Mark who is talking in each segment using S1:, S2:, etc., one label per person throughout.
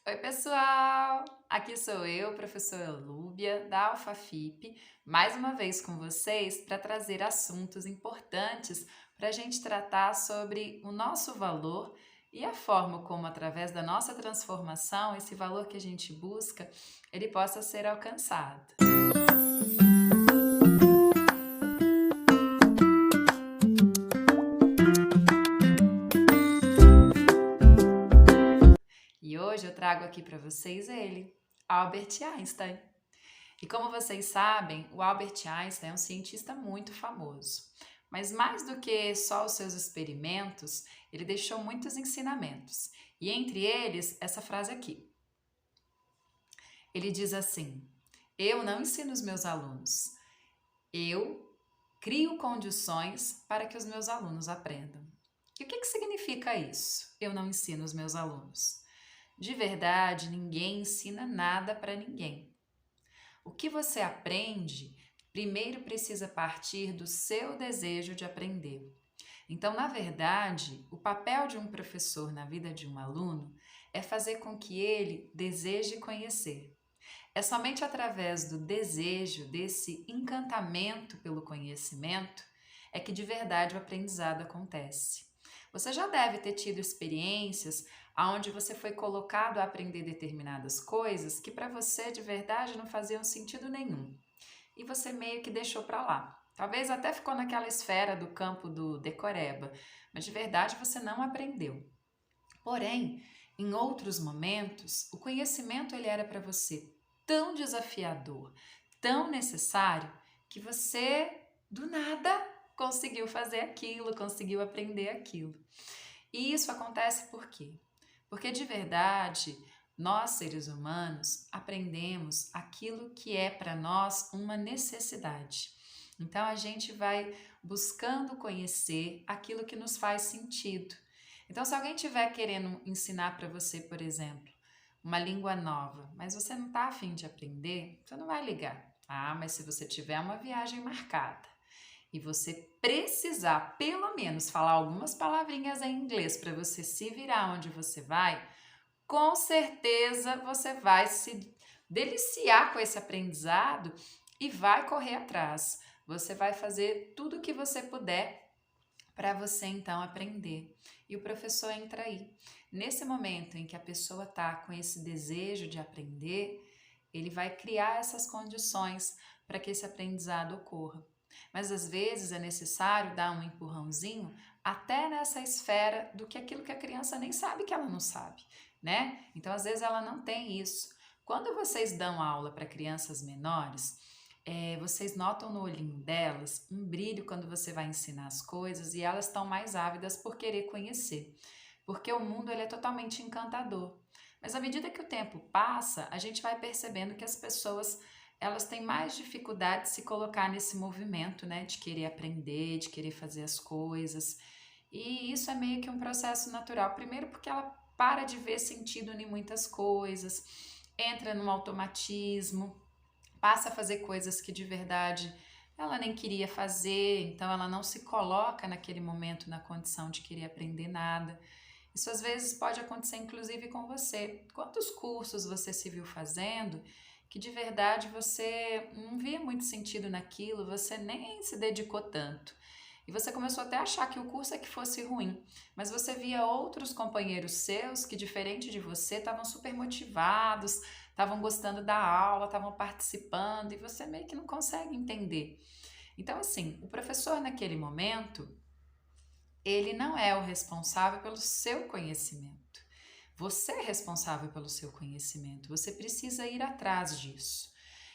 S1: Oi, pessoal! Aqui sou eu, professora Lúbia, da AlfaFip, mais uma vez com vocês para trazer assuntos importantes para a gente tratar sobre o nosso valor e a forma como, através da nossa transformação, esse valor que a gente busca, ele possa ser alcançado. E hoje eu trago aqui para vocês ele, Albert Einstein. E como vocês sabem, o Albert Einstein é um cientista muito famoso. Mas mais do que só os seus experimentos, ele deixou muitos ensinamentos. E entre eles, essa frase aqui. Ele diz assim: Eu não ensino os meus alunos, eu crio condições para que os meus alunos aprendam. E o que significa isso? Eu não ensino os meus alunos. De verdade, ninguém ensina nada para ninguém. O que você aprende, primeiro precisa partir do seu desejo de aprender. Então, na verdade, o papel de um professor na vida de um aluno é fazer com que ele deseje conhecer. É somente através do desejo, desse encantamento pelo conhecimento, é que de verdade o aprendizado acontece. Você já deve ter tido experiências onde você foi colocado a aprender determinadas coisas que para você de verdade não faziam sentido nenhum. E você meio que deixou para lá. Talvez até ficou naquela esfera do campo do decoreba, mas de verdade você não aprendeu. Porém, em outros momentos, o conhecimento ele era para você tão desafiador, tão necessário, que você do nada conseguiu fazer aquilo, conseguiu aprender aquilo. E isso acontece por quê? Porque de verdade, nós seres humanos aprendemos aquilo que é para nós uma necessidade. Então a gente vai buscando conhecer aquilo que nos faz sentido. Então, se alguém estiver querendo ensinar para você, por exemplo, uma língua nova, mas você não está afim de aprender, você não vai ligar. Ah, mas se você tiver uma viagem marcada e você precisar, pelo menos, falar algumas palavrinhas em inglês para você se virar onde você vai, com certeza você vai se deliciar com esse aprendizado e vai correr atrás. Você vai fazer tudo o que você puder para você então aprender. E o professor entra aí. Nesse momento em que a pessoa está com esse desejo de aprender, ele vai criar essas condições para que esse aprendizado ocorra. Mas às vezes é necessário dar um empurrãozinho até nessa esfera do que aquilo que a criança nem sabe que ela não sabe, né? Então às vezes ela não tem isso. Quando vocês dão aula para crianças menores, vocês notam no olhinho delas um brilho quando você vai ensinar as coisas e elas estão mais ávidas por querer conhecer, porque o mundo ele é totalmente encantador. Mas à medida que o tempo passa, a gente vai percebendo que as pessoas elas têm mais dificuldade de se colocar nesse movimento, né, de querer aprender, de querer fazer as coisas. E isso é meio que um processo natural. Primeiro porque ela para de ver sentido em muitas coisas, entra num automatismo, passa a fazer coisas que de verdade ela nem queria fazer, então ela não se coloca naquele momento na condição de querer aprender nada. Isso às vezes pode acontecer inclusive com você. Quantos cursos você se viu fazendo que de verdade você não via muito sentido naquilo, você nem se dedicou tanto. E você começou até a achar que o curso é que fosse ruim, mas você via outros companheiros seus que, diferente de você, estavam super motivados, estavam gostando da aula, estavam participando e você meio que não consegue entender. Então, assim, o professor naquele momento, ele não é o responsável pelo seu conhecimento. Você é responsável pelo seu conhecimento, você precisa ir atrás disso.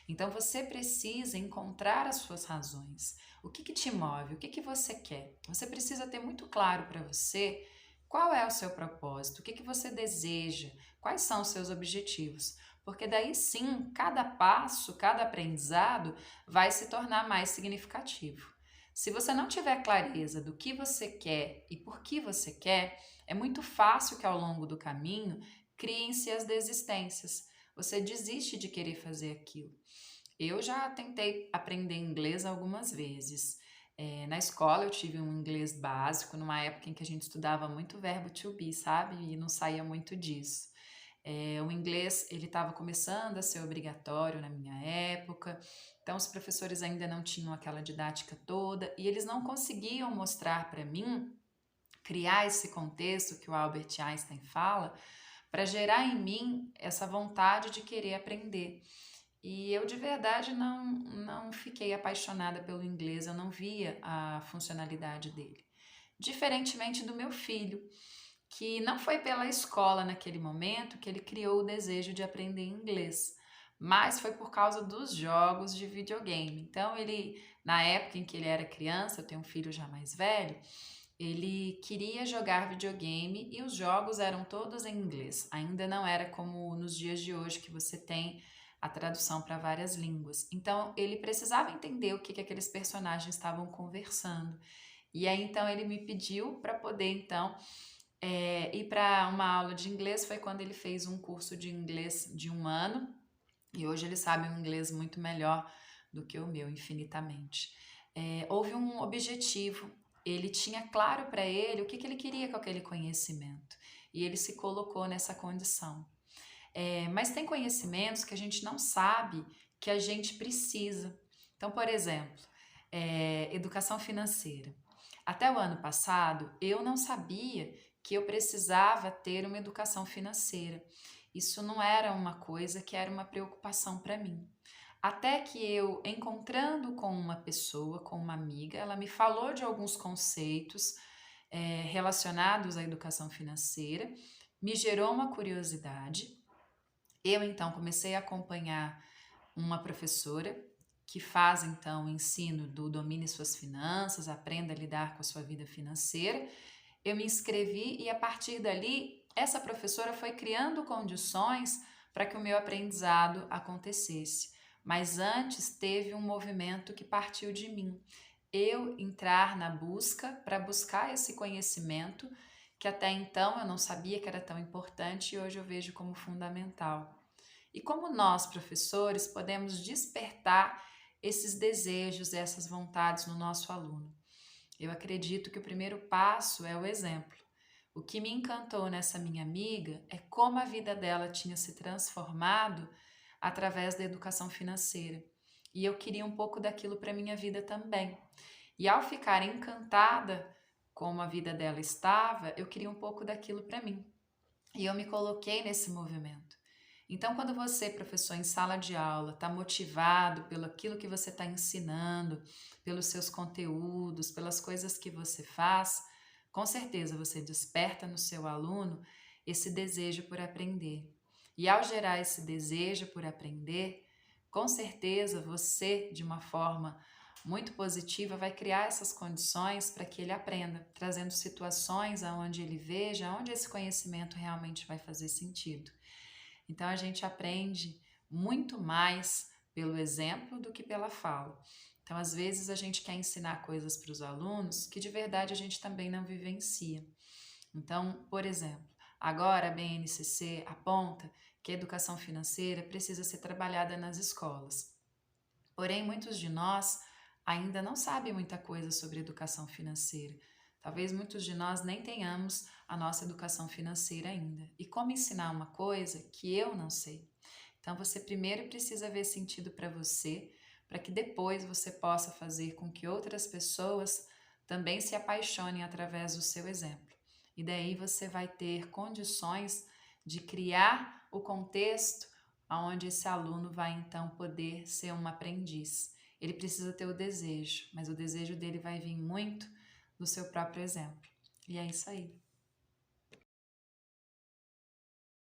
S1: Então você precisa encontrar as suas razões. O que te move? O que você quer? Você precisa ter muito claro para você qual é o seu propósito, o que você deseja, quais são os seus objetivos. Porque daí sim, cada passo, cada aprendizado vai se tornar mais significativo. Se você não tiver clareza do que você quer e por que você quer, é muito fácil que ao longo do caminho criem-se as desistências. Você desiste de querer fazer aquilo. Eu já tentei aprender inglês algumas vezes. Na escola eu tive um inglês básico, numa época em que a gente estudava muito verbo to be, sabe? E não saía muito disso. O inglês ele estava começando a ser obrigatório na minha época, então os professores ainda não tinham aquela didática toda e eles não conseguiam mostrar para mim, criar esse contexto que o Albert Einstein fala, para gerar em mim essa vontade de querer aprender. E eu de verdade não fiquei apaixonada pelo inglês, eu não via a funcionalidade dele. Diferentemente do meu filho, que não foi pela escola naquele momento que ele criou o desejo de aprender inglês, mas foi por causa dos jogos de videogame. Então ele, na época em que ele era criança, eu tenho um filho já mais velho, ele queria jogar videogame e os jogos eram todos em inglês. Ainda não era como nos dias de hoje que você tem a tradução para várias línguas. Então ele precisava entender o que aqueles personagens estavam conversando. E aí então ele me pediu para poder então ir para uma aula de inglês. Foi quando ele fez um curso de inglês de 1 ano e hoje ele sabe um inglês muito melhor do que o meu, infinitamente. Houve um objetivo, ele tinha claro para ele o que ele queria com aquele conhecimento e ele se colocou nessa condição. Mas tem conhecimentos que a gente não sabe que a gente precisa. Então, por exemplo, educação financeira. Até o ano passado, eu não sabia que eu precisava ter uma educação financeira. Isso não era uma coisa que era uma preocupação para mim. Até que eu, encontrando com uma pessoa, com uma amiga, ela me falou de alguns conceitos relacionados à educação financeira, me gerou uma curiosidade. Eu então comecei a acompanhar uma professora que faz então o ensino do Domine Suas Finanças, aprenda a lidar com a sua vida financeira. Eu me inscrevi e a partir dali essa professora foi criando condições para que o meu aprendizado acontecesse. Mas antes teve um movimento que partiu de mim. Eu entrar na busca para buscar esse conhecimento que até então eu não sabia que era tão importante e hoje eu vejo como fundamental. E como nós, professores, podemos despertar esses desejos, essas vontades no nosso aluno? Eu acredito que o primeiro passo é o exemplo. O que me encantou nessa minha amiga é como a vida dela tinha se transformado através da educação financeira. E eu queria um pouco daquilo para minha vida também. E ao ficar encantada como a vida dela estava, eu queria um pouco daquilo para mim. E eu me coloquei nesse movimento. Então, quando você, professor, em sala de aula, está motivado pelo aquilo que você está ensinando, pelos seus conteúdos, pelas coisas que você faz, com certeza você desperta no seu aluno esse desejo por aprender. E ao gerar esse desejo por aprender, com certeza você, de uma forma muito positiva, vai criar essas condições para que ele aprenda, trazendo situações onde ele veja onde esse conhecimento realmente vai fazer sentido. Então a gente aprende muito mais pelo exemplo do que pela fala. Então, às vezes, a gente quer ensinar coisas para os alunos que de verdade a gente também não vivencia. Então, por exemplo, agora a BNCC aponta que a educação financeira precisa ser trabalhada nas escolas. Porém, muitos de nós ainda não sabem muita coisa sobre educação financeira. Talvez muitos de nós nem tenhamos a nossa educação financeira ainda. E como ensinar uma coisa que eu não sei? Então, você primeiro precisa ver sentido para você, para que depois você possa fazer com que outras pessoas também se apaixonem através do seu exemplo. E daí você vai ter condições de criar o contexto onde esse aluno vai então poder ser um aprendiz. Ele precisa ter o desejo, mas o desejo dele vai vir muito do seu próprio exemplo. E é isso aí.